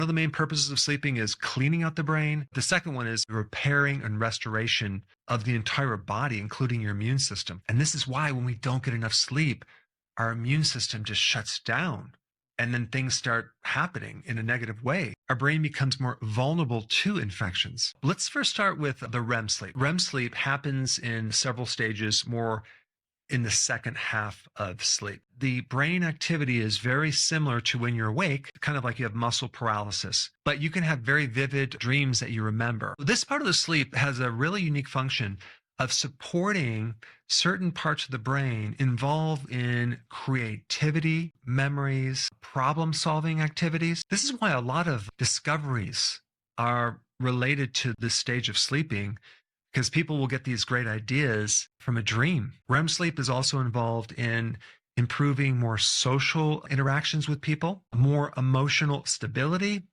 One of the main purposes of sleeping is cleaning out the brain. The second one is repairing and restoration of the entire body, including your immune system. And this is why when we don't get enough sleep, our immune system just shuts down and then things start happening in a negative way. Our brain becomes more vulnerable to infections. Let's first start with the REM sleep. REM sleep happens in several stages, more in the second half of sleep. The brain activity is very similar to when you're awake, kind of like you have muscle paralysis, but you can have very vivid dreams that you remember. This part of the sleep has a really unique function of supporting certain parts of the brain involved in creativity, memories, problem-solving activities. This is why a lot of discoveries are related to this stage of sleeping, because people will get these great ideas from a dream. REM sleep is also involved in improving more social interactions with people, more emotional stability,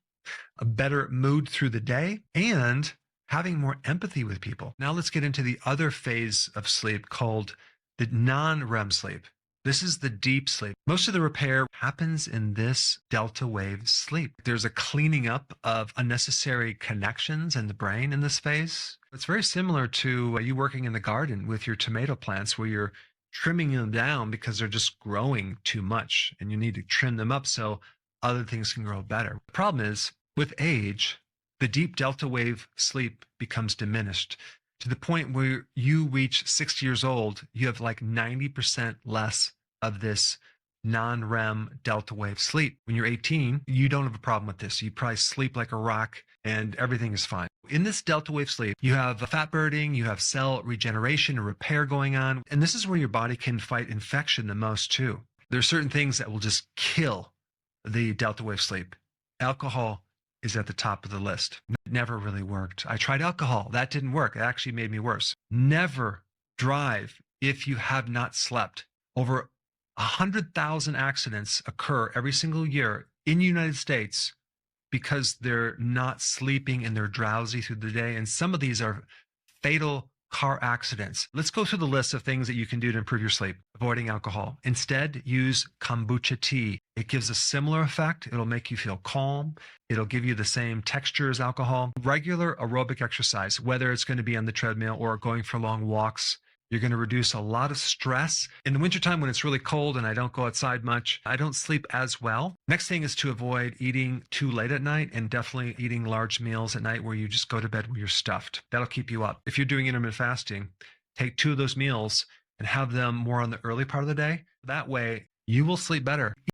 a better mood through the day, and having more empathy with people. Now let's get into the other phase of sleep called the non-REM sleep. This is the deep sleep. Most of the repair happens in this delta wave sleep. There's a cleaning up of unnecessary connections in the brain in this phase. It's very similar to you working in the garden with your tomato plants, where you're trimming them down because they're just growing too much and you need to trim them up so other things can grow better. The problem is, with age, the deep delta wave sleep becomes diminished to the point where you reach 60 years old, you have like 90% less of this non-REM delta wave sleep. When you're 18, you don't have a problem with this. You probably sleep like a rock and everything is fine. In this delta wave sleep, you have fat burning, you have cell regeneration and repair going on. And this is where your body can fight infection the most too. There are certain things that will just kill the delta wave sleep. Alcohol is at the top of the list. It never really worked. I tried alcohol. That didn't work. It actually made me worse. Never drive if you have not slept. Over 100,000 accidents occur every single year in the United States because they're not sleeping and they're drowsy through the day. And some of these are fatal car accidents. Let's go through the list of things that you can do to improve your sleep. Avoiding alcohol. Instead, use kombucha tea. It gives a similar effect. It'll make you feel calm. It'll give you the same texture as alcohol. Regular aerobic exercise, whether it's going to be on the treadmill or going for long walks. You're going to reduce a lot of stress. In the wintertime, when it's really cold and I don't go outside much, I don't sleep as well. Next thing is to avoid eating too late at night and definitely eating large meals at night where you just go to bed where you're stuffed. That'll keep you up. If you're doing intermittent fasting, take 2 of those meals and have them more on the early part of the day. That way, you will sleep better.